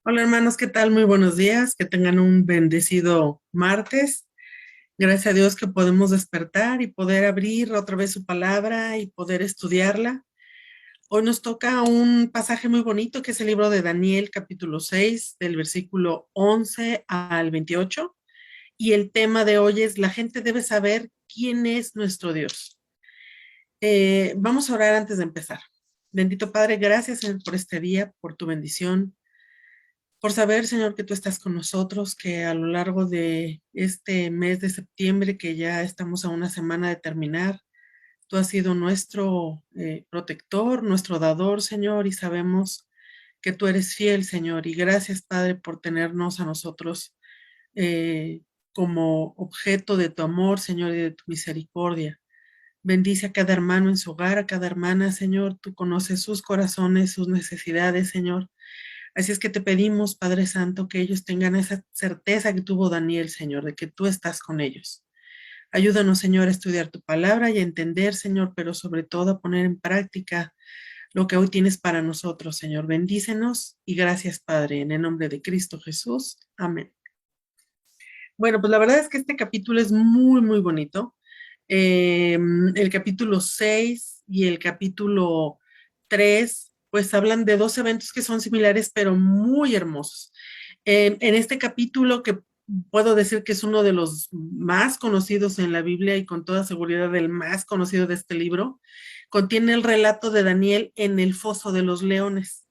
Hola hermanos, ¿qué tal? Muy buenos días, que tengan un bendecido martes. Gracias a Dios que podemos despertar y poder abrir otra vez su palabra y poder estudiarla. Hoy nos toca un pasaje muy bonito que es el libro de Daniel, capítulo 6, del versículo 11 al 28. Y el tema de hoy es: la gente debe saber quién es nuestro Dios. Vamos a orar antes de empezar. Bendito Padre, gracias Señor, por este día, por tu bendición, por saber, Señor, que tú estás con nosotros, que a lo largo de este mes de septiembre, que ya estamos a una semana de terminar, tú has sido nuestro protector, nuestro dador, Señor, y sabemos que tú eres fiel, Señor. Y gracias, Padre, por tenernos a nosotros eh, como objeto de tu amor, Señor, y de tu misericordia. Bendice a cada hermano en su hogar, a cada hermana, Señor. Tú conoces sus corazones, sus necesidades, Señor. Así es que te pedimos, Padre Santo, que ellos tengan esa certeza que tuvo Daniel, Señor, de que tú estás con ellos. Ayúdanos, Señor, a estudiar tu palabra y a entender, Señor, pero sobre todo a poner en práctica lo que hoy tienes para nosotros, Señor. Bendícenos y gracias, Padre, en el nombre de Cristo Jesús. Amén. Bueno, pues la verdad es que este capítulo es muy, muy bonito. Eh, el capítulo 6 y el capítulo 3, pues hablan de dos eventos que son similares, pero muy hermosos. En este capítulo, que puedo decir que es uno de los más conocidos en la Biblia y con toda seguridad el más conocido de este libro, contiene el relato de Daniel en el foso de los leones.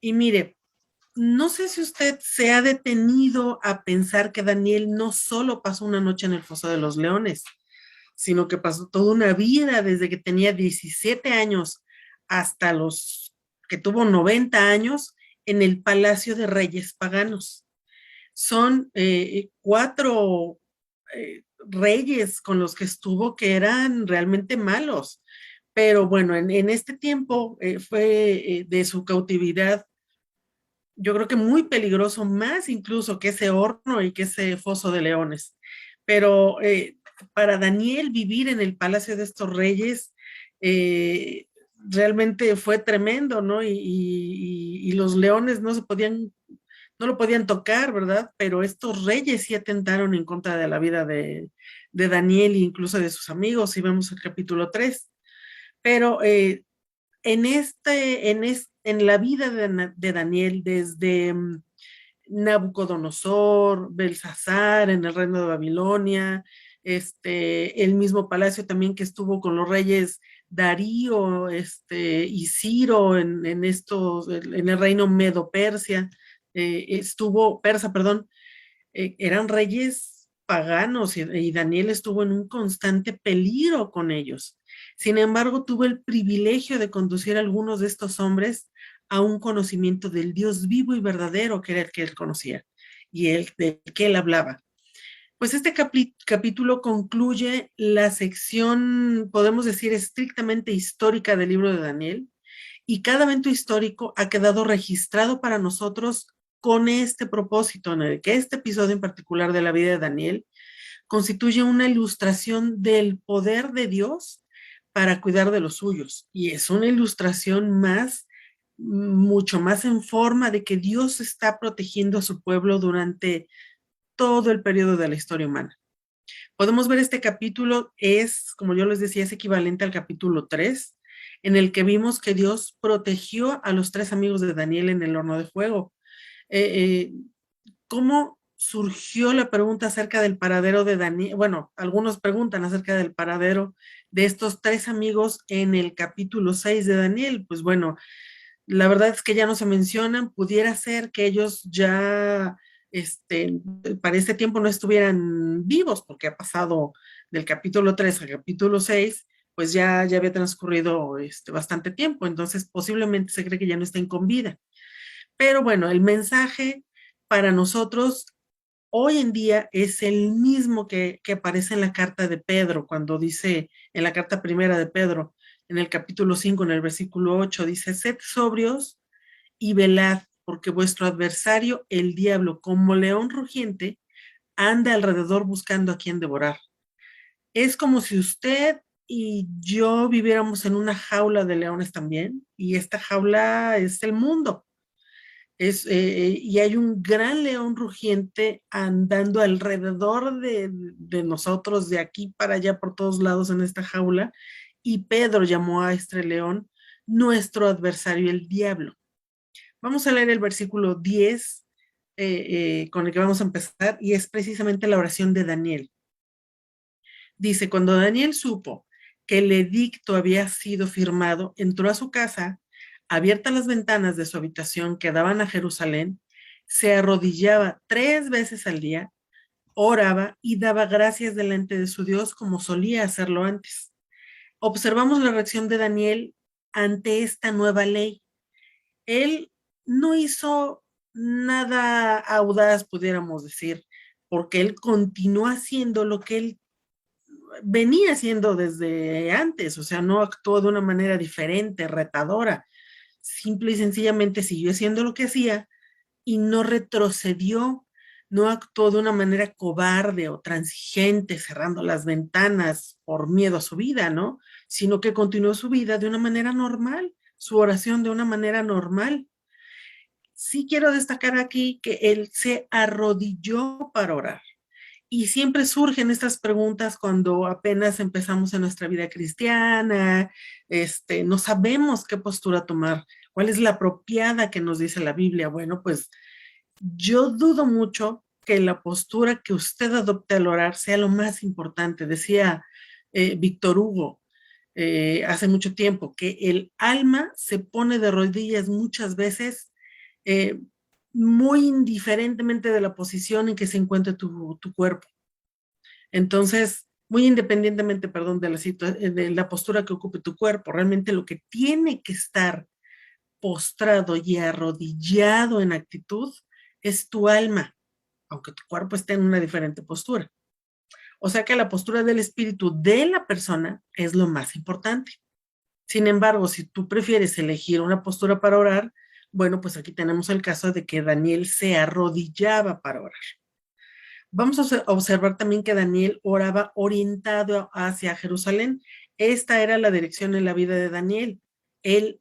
Y mire, no sé si usted se ha detenido a pensar que Daniel no solo pasó una noche en el foso de los leones, sino que pasó toda una vida desde que tenía 17 años hasta los que tuvo 90 años en el Palacio de Reyes Paganos. Son cuatro reyes con los que estuvo que eran realmente malos. Pero bueno, en este tiempo fue de su cautividad, yo creo que muy peligroso, más incluso que ese horno y que ese foso de leones. Pero para Daniel vivir en el palacio de estos reyes eh, realmente fue tremendo, ¿no? Y los leones no se podían, no lo podían tocar, ¿verdad? Pero estos reyes sí atentaron en contra de la vida de Daniel e incluso de sus amigos, si vemos el capítulo 3. Pero en la vida de Daniel, desde Nabucodonosor, Belsasar en el reino de Babilonia, el mismo palacio también que estuvo con los reyes Darío, y Ciro en el reino Medo-Persia, estuvo, persa, perdón, eran reyes paganos y Daniel estuvo en un constante peligro con ellos. Sin embargo, tuvo el privilegio de conducir a algunos de estos hombres a un conocimiento del Dios vivo y verdadero, que era el que él conocía y el del que él hablaba. Pues este capítulo concluye la sección, podemos decir, estrictamente histórica del libro de Daniel, y cada evento histórico ha quedado registrado para nosotros con este propósito, en el que este episodio en particular de la vida de Daniel constituye una ilustración del poder de Dios para cuidar de los suyos. Y es una ilustración más, mucho más en forma de que Dios está protegiendo a su pueblo durante todo el periodo de la historia humana. Podemos ver este capítulo, es, como yo les decía, es equivalente al capítulo 3, en el que vimos que Dios protegió a los tres amigos de Daniel en el horno de fuego. Eh, ¿Cómo surgió la pregunta acerca del paradero de Daniel? Bueno, algunos preguntan acerca del paradero de estos tres amigos en el capítulo 6 de Daniel. Pues bueno, la verdad es que ya no se mencionan, pudiera ser que ellos ya, para este tiempo no estuvieran vivos, porque ha pasado del capítulo 3 al capítulo 6, pues ya había transcurrido bastante tiempo, entonces posiblemente se cree que ya no estén con vida. Pero bueno, el mensaje para nosotros hoy en día es el mismo que aparece en la carta de Pedro, cuando dice, en la carta primera de Pedro, en el capítulo 5 en el versículo 8 dice: sed sobrios y velad, porque vuestro adversario, el diablo, como león rugiente, anda alrededor buscando a quien devorar. Es como si usted y yo viviéramos en una jaula de leones también, y esta jaula es el mundo. Y hay un gran león rugiente andando alrededor de nosotros, de aquí para allá, por todos lados en esta jaula. Y Pedro llamó a este león nuestro adversario, el diablo. Vamos a leer el versículo 10 con el que vamos a empezar, y es precisamente la oración de Daniel. Dice, cuando Daniel supo que el edicto había sido firmado, entró a su casa, abiertas las ventanas de su habitación que daban a Jerusalén, se arrodillaba 3 veces al día, oraba y daba gracias delante de su Dios como solía hacerlo antes. Observamos la reacción de Daniel ante esta nueva ley. Él no hizo nada audaz, pudiéramos decir, porque él continuó haciendo lo que él venía haciendo desde antes, o sea, no actuó de una manera diferente, retadora, simple y sencillamente siguió haciendo lo que hacía y no retrocedió, no actuó de una manera cobarde o transigente, cerrando las ventanas por miedo a su vida, ¿no? Sino que continuó su vida de una manera normal, su oración de una manera normal. Sí quiero destacar aquí que él se arrodilló para orar. Y siempre surgen estas preguntas cuando apenas empezamos en nuestra vida cristiana, no sabemos qué postura tomar, cuál es la apropiada que nos dice la Biblia. Bueno, pues yo dudo mucho que la postura que usted adopte al orar sea lo más importante. Decía Víctor Hugo hace mucho tiempo que el alma se pone de rodillas muchas veces eh, muy indiferentemente de la posición en que se encuentre tu cuerpo. Entonces, muy independientemente, perdón, de la postura que ocupe tu cuerpo, realmente lo que tiene que estar postrado y arrodillado en actitud es tu alma, aunque tu cuerpo esté en una diferente postura. O sea que la postura del espíritu de la persona es lo más importante. Sin embargo, si tú prefieres elegir una postura para orar, bueno, pues aquí tenemos el caso de que Daniel se arrodillaba para orar. Vamos a observar también que Daniel oraba orientado hacia Jerusalén. Esta era la dirección en la vida de Daniel. Él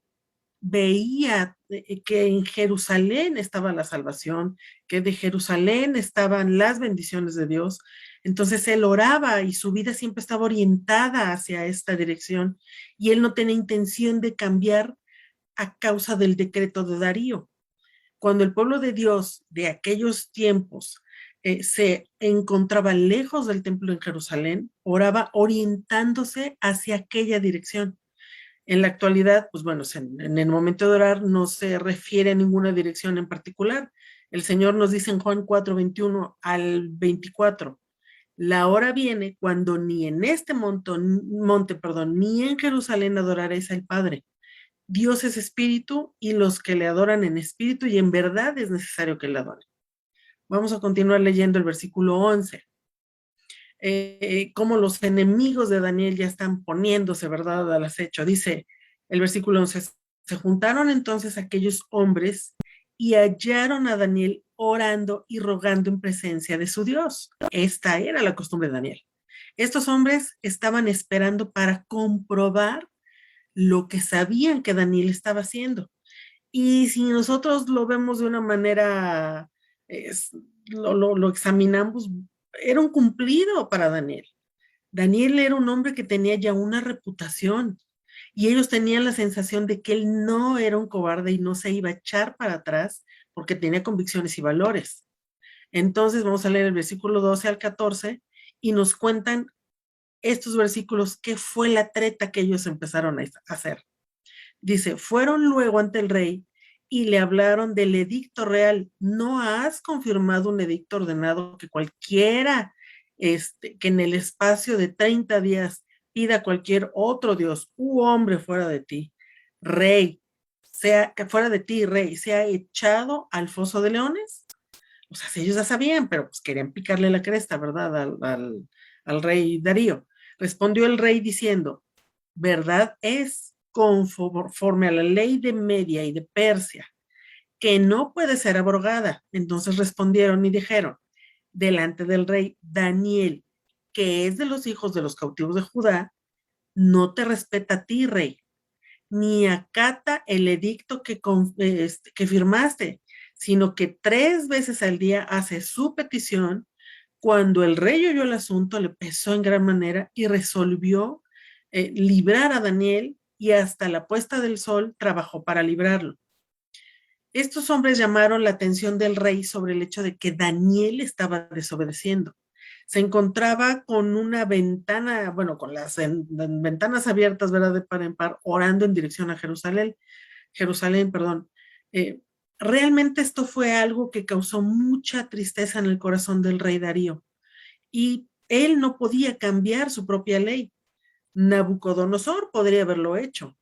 veía que en Jerusalén estaba la salvación, que de Jerusalén estaban las bendiciones de Dios. Entonces él oraba y su vida siempre estaba orientada hacia esta dirección y él no tenía intención de cambiar a causa del decreto de Darío. Cuando el pueblo de Dios de aquellos tiempos se encontraba lejos del templo en Jerusalén, oraba orientándose hacia aquella dirección. En la actualidad, pues bueno, en el momento de orar no se refiere a ninguna dirección en particular. El Señor nos dice en Juan 4:21 al 24, la hora viene cuando ni en este monte, ni en Jerusalén adoraréis al Padre. Dios es espíritu y los que le adoran en espíritu y en verdad es necesario que le adoren. Vamos a continuar leyendo el versículo 11. Cómo los enemigos de Daniel ya están poniéndose, ¿verdad?, al acecho. Dice el versículo 11, se juntaron entonces aquellos hombres y hallaron a Daniel orando y rogando en presencia de su Dios. Esta era la costumbre de Daniel. Estos hombres estaban esperando para comprobar lo que sabían que Daniel estaba haciendo. Y si nosotros lo vemos de una manera, es, lo examinamos, era un cumplido para Daniel. Daniel era un hombre que tenía ya una reputación y ellos tenían la sensación de que él no era un cobarde y no se iba a echar para atrás porque tenía convicciones y valores. Entonces vamos a leer el versículo 12 al 14 y nos cuentan estos versículos qué fue la treta que ellos empezaron a hacer. Dice, fueron luego ante el rey y le hablaron del edicto real. ¿No has confirmado un edicto ordenado que cualquiera, que en el espacio de 30 días pida a cualquier otro dios u hombre fuera de ti, rey, sea que fuera de ti, rey, sea echado al foso de leones? O sea, si ellos ya sabían, pero pues querían picarle la cresta, ¿verdad? Al rey Darío. Respondió el rey diciendo, verdad es, conforme a la ley de Media y de Persia, que no puede ser abrogada. Entonces respondieron y dijeron, delante del rey Daniel, que es de los hijos de los cautivos de Judá, no te respeta a ti, rey, ni acata el edicto que firmaste, sino que 3 veces al día hace su petición. Cuando el rey oyó el asunto, le pesó en gran manera y resolvió librar a Daniel, y hasta la puesta del sol trabajó para librarlo. Estos hombres llamaron la atención del rey sobre el hecho de que Daniel estaba desobedeciendo. Se encontraba con una ventana, bueno, con las ventanas abiertas, ¿verdad? De par en par, orando en dirección a Jerusalén, perdón. Eh, Realmente esto fue algo que causó mucha tristeza en el corazón del rey Darío, y él no podía cambiar su propia ley. Nabucodonosor podría haberlo hecho.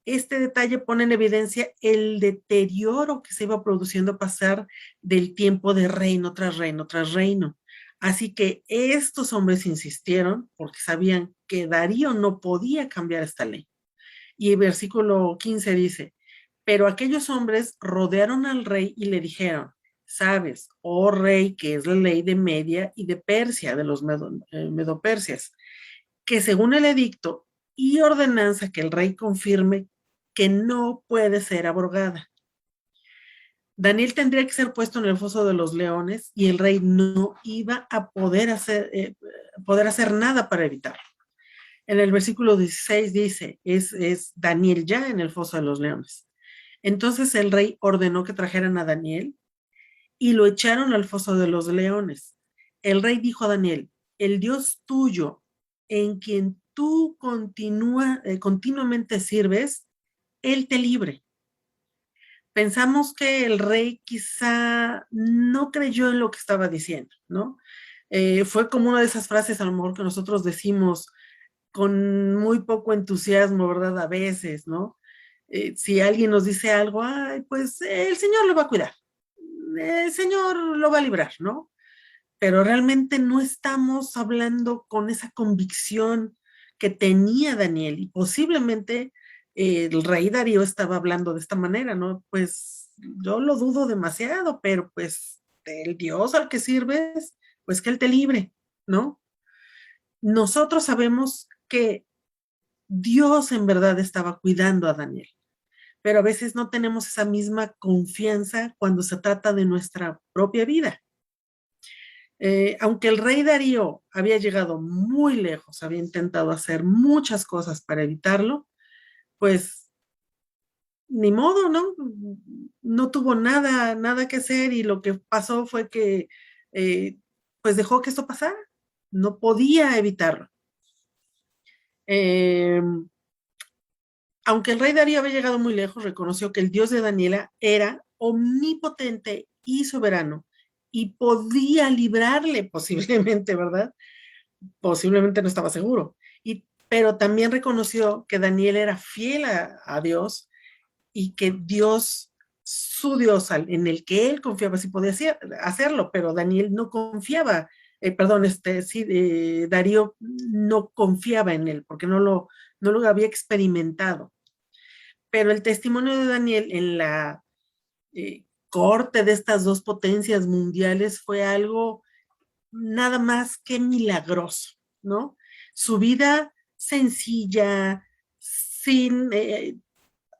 Este detalle pone en evidencia el deterioro que se iba produciendo a pasar del tiempo de reino tras reino tras reino. Así que estos hombres insistieron porque sabían que Darío no podía cambiar esta ley. Y el versículo 15 dice, pero aquellos hombres rodearon al rey y le dijeron, sabes, oh rey, que es la ley de Media y de Persia, de los medopersias, que según el edicto y ordenanza que el rey confirme, que no puede ser abrogada. Daniel tendría que ser puesto en el foso de los leones y el rey no iba a poder hacer nada para evitarlo. En el versículo 16 dice, es Daniel ya en el foso de los leones. Entonces el rey ordenó que trajeran a Daniel y lo echaron al foso de los leones. El rey dijo a Daniel, el Dios tuyo, en quien tú continuamente sirves, él te libre. Pensamos que el rey quizá no creyó en lo que estaba diciendo, ¿no? Fue como una de esas frases a lo mejor que nosotros decimos con muy poco entusiasmo, ¿verdad? A veces, ¿no? Si alguien nos dice algo, ay, pues el Señor lo va a cuidar, el Señor lo va a librar, ¿no? Pero realmente no estamos hablando con esa convicción que tenía Daniel, y posiblemente el rey Darío estaba hablando de esta manera, ¿no? Pues yo lo dudo demasiado, pero pues el Dios al que sirves, pues que él te libre, ¿no? Nosotros sabemos que Dios en verdad estaba cuidando a Daniel, pero a veces no tenemos esa misma confianza cuando se trata de nuestra propia vida. Aunque el rey Darío había llegado muy lejos, había intentado hacer muchas cosas para evitarlo, pues ni modo, ¿no? No tuvo nada que hacer, y lo que pasó fue que eh, pues dejó que esto pasara, no podía evitarlo. Eh, Aunque el rey Darío había llegado muy lejos, reconoció que el Dios de Daniela era omnipotente y soberano y podía librarle posiblemente, ¿verdad? Posiblemente no estaba seguro. Pero también reconoció que Daniel era fiel a Dios, y que Dios, su Dios, en el que él confiaba, sí podía hacerlo, pero Daniel no confiaba, perdón, sí, Darío no confiaba en él porque no lo había experimentado. Pero el testimonio de Daniel en la corte de estas dos potencias mundiales fue algo nada más que milagroso, ¿no? Su vida sencilla, sin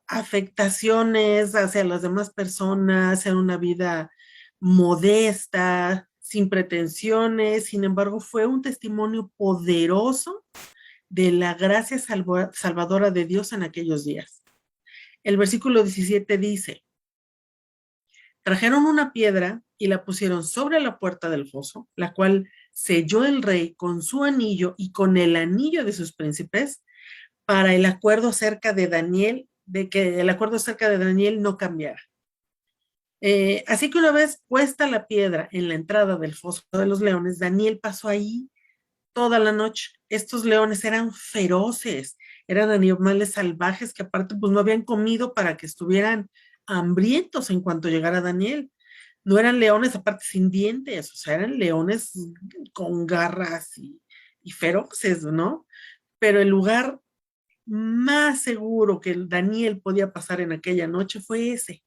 afectaciones hacia las demás personas, era una vida modesta, sin pretensiones. Sin embargo, fue un testimonio poderoso de la gracia salvadora de Dios en aquellos días. El versículo 17 dice, trajeron una piedra y la pusieron sobre la puerta del foso, la cual selló el rey con su anillo y con el anillo de sus príncipes, para el acuerdo acerca de Daniel, de que el acuerdo acerca de Daniel no cambiara. Así que una vez puesta la piedra en la entrada del foso de los leones, Daniel pasó ahí toda la noche. Estos leones eran feroces, eran animales salvajes que aparte pues no habían comido para que estuvieran hambrientos en cuanto llegara Daniel. No eran leones aparte sin dientes, o sea, eran leones con garras y feroces, ¿no? Pero el lugar más seguro que Daniel podía pasar en aquella noche fue ese.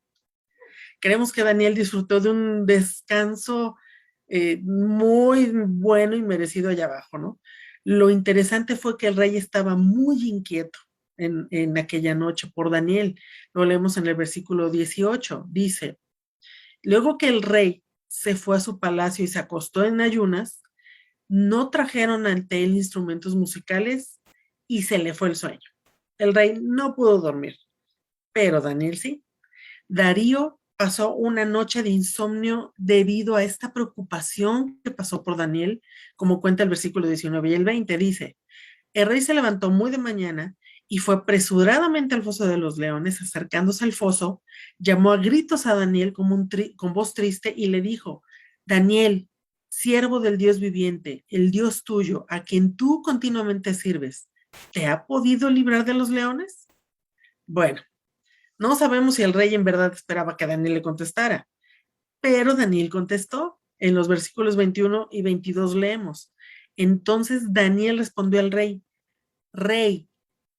Creemos que Daniel disfrutó de un descanso muy bueno y merecido allá abajo, ¿no? Lo interesante fue que el rey estaba muy inquieto en aquella noche por Daniel. Lo leemos en el versículo 18. Dice, Luego que el rey se fue a su palacio y se acostó en ayunas, no trajeron ante él instrumentos musicales y se le fue el sueño. El rey no pudo dormir, pero Daniel sí. Darío pasó una noche de insomnio debido a esta preocupación que pasó por Daniel, como cuenta el versículo 19 y el 20. Dice, el rey se levantó muy de mañana y fue apresuradamente al foso de los leones. Acercándose al foso, llamó a gritos a Daniel con voz triste y le dijo, Daniel, siervo del Dios viviente, el Dios tuyo, a quien tú continuamente sirves, ¿te ha podido librar de los leones? Bueno, no sabemos si el rey en verdad esperaba que Daniel le contestara, pero Daniel contestó. En los versículos 21 y 22 leemos. Entonces Daniel respondió al rey, Rey,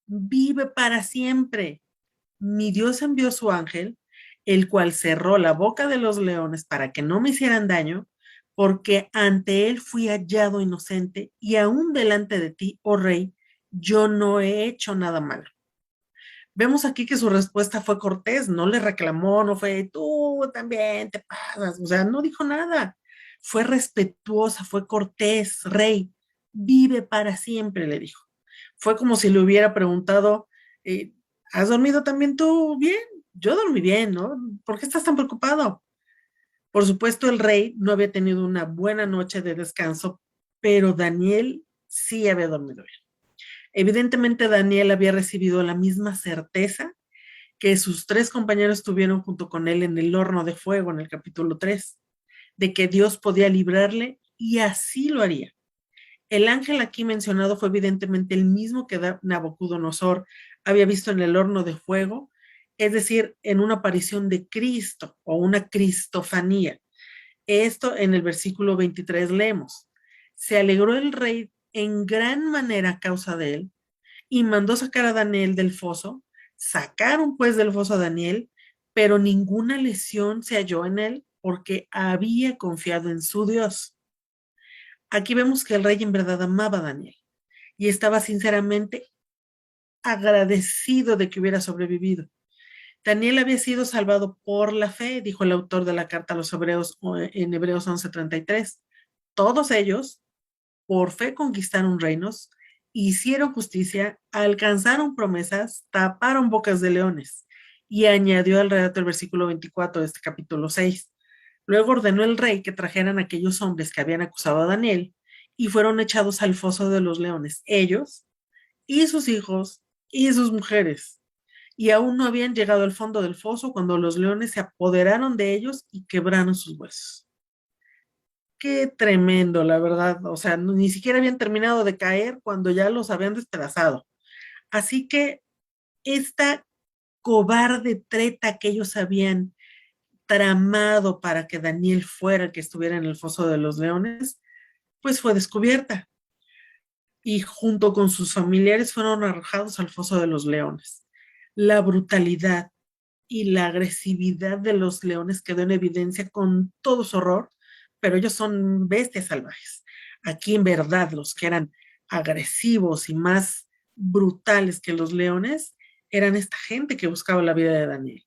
vive para siempre. Mi Dios envió su ángel, el cual cerró la boca de los leones para que no me hicieran daño, porque ante él fui hallado inocente y aún delante de ti, oh rey, yo no he hecho nada malo. Vemos aquí que su respuesta fue cortés, no le reclamó, no fue tú también te pasas, o sea, no dijo nada. Fue respetuosa, fue cortés, rey, vive para siempre, le dijo. Fue como si le hubiera preguntado, eh, ¿has dormido también tú bien? Yo dormí bien, ¿no? ¿Por qué estás tan preocupado? Por supuesto, el rey no había tenido una buena noche de descanso, pero Daniel sí había dormido bien. Evidentemente, Daniel había recibido la misma certeza que sus tres compañeros tuvieron junto con él en el horno de fuego en el capítulo 3, de que Dios podía librarle y así lo haría. El ángel aquí mencionado fue evidentemente el mismo que Nabucodonosor había visto en el horno de fuego, es decir, en una aparición de Cristo o una cristofanía. Esto en el versículo 23 leemos. Se alegró el rey en gran manera a causa de él y mandó sacar a Daniel del foso. Sacaron pues del foso a Daniel, pero ninguna lesión se halló en él porque había confiado en su Dios. Aquí vemos que el rey en verdad amaba a Daniel y estaba sinceramente agradecido de que hubiera sobrevivido. Daniel había sido salvado por la fe, dijo el autor de la carta a los hebreos en Hebreos 11:33. Todos ellos, por fe, conquistaron reinos, hicieron justicia, alcanzaron promesas, taparon bocas de leones. Y añadió al relato el versículo 24 de este capítulo 6. Luego ordenó el rey que trajeran a aquellos hombres que habían acusado a Daniel y fueron echados al foso de los leones, ellos y sus hijos y sus mujeres. Y aún no habían llegado al fondo del foso cuando los leones se apoderaron de ellos y quebraron sus huesos. Qué tremendo, la verdad. O sea, ni siquiera habían terminado de caer cuando ya los habían despedazado. Así que esta cobarde treta que ellos habían tramado para que Daniel fuera el que estuviera en el foso de los leones, pues fue descubierta. Y junto con sus familiares fueron arrojados al foso de los leones. La brutalidad y la agresividad de los leones quedó en evidencia con todo su horror, pero ellos son bestias salvajes. Aquí en verdad los que eran agresivos y más brutales que los leones eran esta gente que buscaba la vida de Daniel.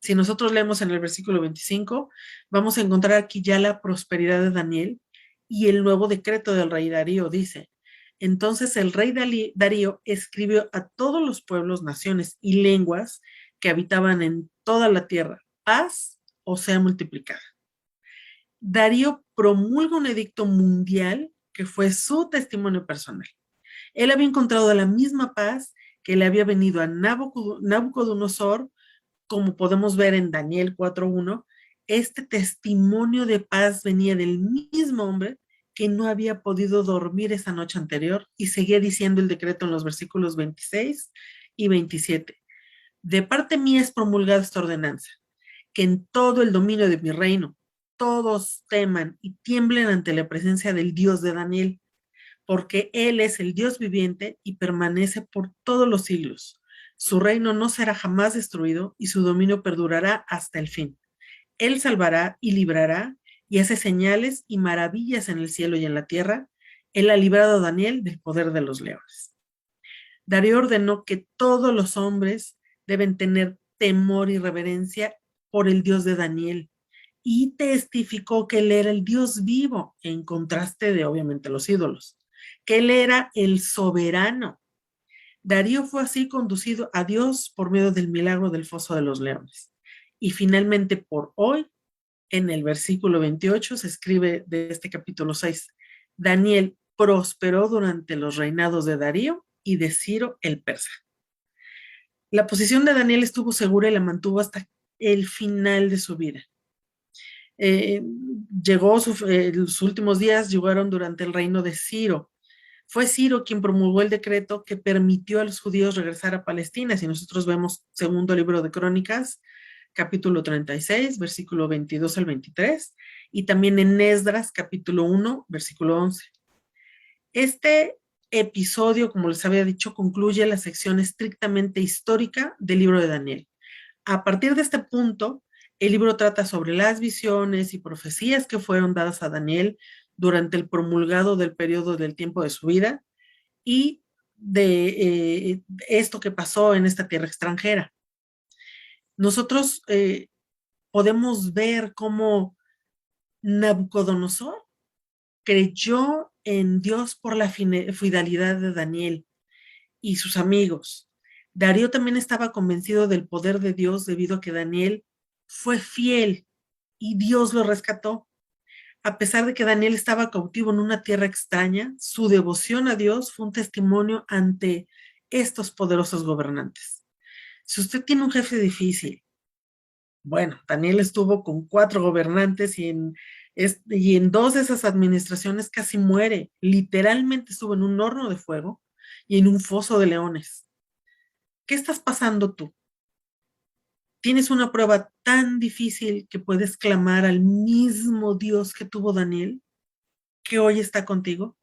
Si nosotros leemos en el versículo 25, vamos a encontrar aquí ya la prosperidad de Daniel y el nuevo decreto del rey Darío dice, entonces el rey Darío escribió a todos los pueblos, naciones y lenguas que habitaban en toda la tierra, paz o sea multiplicada. Darío promulga un edicto mundial que fue su testimonio personal. Él había encontrado la misma paz que le había venido a Nabucodonosor, como podemos ver en Daniel 4:1, este testimonio de paz venía del mismo hombre que no había podido dormir esa noche anterior y seguía diciendo el decreto en los versículos 26 y 27. De parte mía es promulgada esta ordenanza, que en todo el dominio de mi reino todos teman y tiemblen ante la presencia del Dios de Daniel, porque Él es el Dios viviente y permanece por todos los siglos. Su reino no será jamás destruido y su dominio perdurará hasta el fin. Él salvará y librará y hace señales y maravillas en el cielo y en la tierra. Él ha librado a Daniel del poder de los leones. Darío ordenó que todos los hombres deben tener temor y reverencia por el Dios de Daniel y testificó que él era el Dios vivo, en contraste de obviamente los ídolos, que él era el soberano. Darío fue así conducido a Dios por medio del milagro del foso de los leones. Y finalmente por hoy, en el versículo 28, se escribe de este capítulo 6, Daniel prosperó durante los reinados de Darío y de Ciro el persa. La posición de Daniel estuvo segura y la mantuvo hasta el final de su vida. Eh, sus últimos días llegaron durante el reino de Ciro. Fue Ciro quien promulgó el decreto que permitió a los judíos regresar a Palestina. Si nosotros vemos segundo libro de Crónicas, capítulo 36, versículo 22 al 23, y también en Esdras, capítulo 1, versículo 11. Este episodio, como les había dicho, concluye la sección estrictamente histórica del libro de Daniel. A partir de este punto, el libro trata sobre las visiones y profecías que fueron dadas a Daniel durante el promulgado del periodo del tiempo de su vida y de esto que pasó en esta tierra extranjera. Nosotros podemos ver cómo Nabucodonosor creyó en Dios por la fidelidad de Daniel y sus amigos. Darío también estaba convencido del poder de Dios debido a que Daniel fue fiel y Dios lo rescató. A pesar de que Daniel estaba cautivo en una tierra extraña, su devoción a Dios fue un testimonio ante estos poderosos gobernantes. Si usted tiene un jefe difícil, bueno, Daniel estuvo con 4 gobernantes y en 2 de esas administraciones casi muere. Literalmente estuvo en un horno de fuego y en un foso de leones. ¿Qué estás pasando tú? ¿Tienes una prueba tan difícil que puedes clamar al mismo Dios que tuvo Daniel, que hoy está contigo?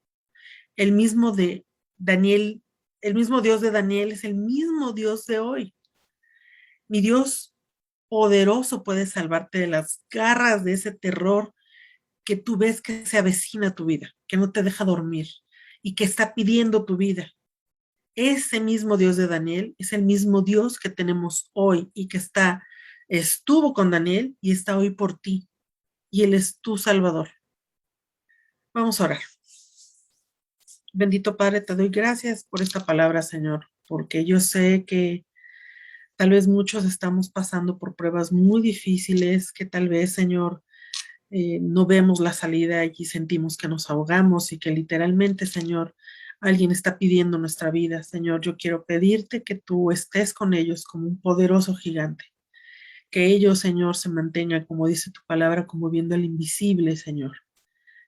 El mismo de Daniel, el mismo Dios de Daniel es el mismo Dios de hoy. Mi Dios poderoso puede salvarte de las garras de ese terror que tú ves que se avecina a tu vida, que no te deja dormir y que está pidiendo tu vida. Ese mismo Dios de Daniel es el mismo Dios que tenemos hoy y que estuvo con Daniel y está hoy por ti. Y Él es tu Salvador. Vamos a orar. Bendito Padre, te doy gracias por esta palabra, Señor, porque yo sé que tal vez muchos estamos pasando por pruebas muy difíciles, que tal vez, Señor, no vemos la salida y sentimos que nos ahogamos y que literalmente, Señor, alguien está pidiendo nuestra vida. Señor, yo quiero pedirte que tú estés con ellos como un poderoso gigante. Que ellos, Señor, se mantengan, como dice tu palabra, como viendo el invisible, Señor.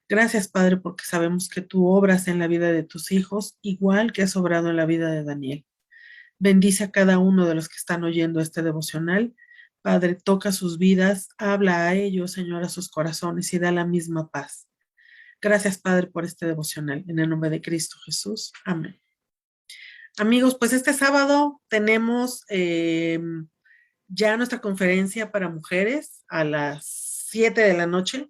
Gracias, Padre, porque sabemos que tú obras en la vida de tus hijos, igual que has obrado en la vida de Daniel. Bendice a cada uno de los que están oyendo este devocional. Padre, toca sus vidas, habla a ellos, Señor, a sus corazones y da la misma paz. Gracias, Padre, por este devocional. En el nombre de Cristo Jesús. Amén. Amigos, pues este sábado tenemos ya nuestra conferencia para mujeres a las 7 de la noche.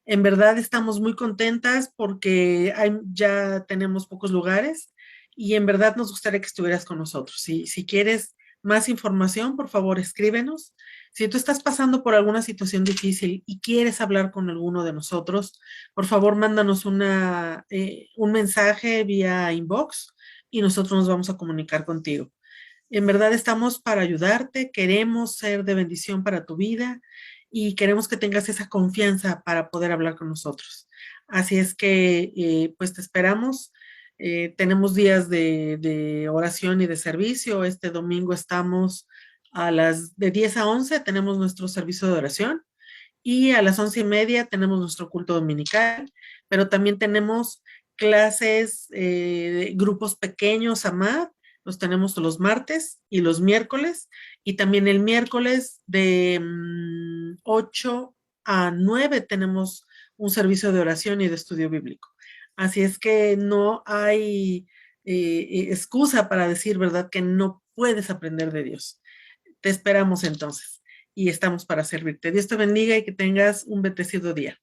En verdad estamos muy contentas porque ya tenemos pocos lugares y en verdad nos gustaría que estuvieras con nosotros. Si quieres más información, por favor, escríbenos. Si tú estás pasando por alguna situación difícil y quieres hablar con alguno de nosotros, por favor, mándanos un mensaje vía inbox y nosotros nos vamos a comunicar contigo. En verdad estamos para ayudarte, queremos ser de bendición para tu vida y queremos que tengas esa confianza para poder hablar con nosotros. Así es que, pues te esperamos. Tenemos días de oración y de servicio. Este domingo estamos de 10 a 11, tenemos nuestro servicio de oración y a las 11:30 tenemos nuestro culto dominical, pero también tenemos clases, grupos pequeños, Amad, los tenemos los martes y los miércoles, y también el miércoles de 8 a 9 tenemos un servicio de oración y de estudio bíblico. Así es que no hay excusa para decir, ¿verdad?, que no puedes aprender de Dios. Te esperamos entonces y estamos para servirte. Dios te bendiga y que tengas un bendecido día.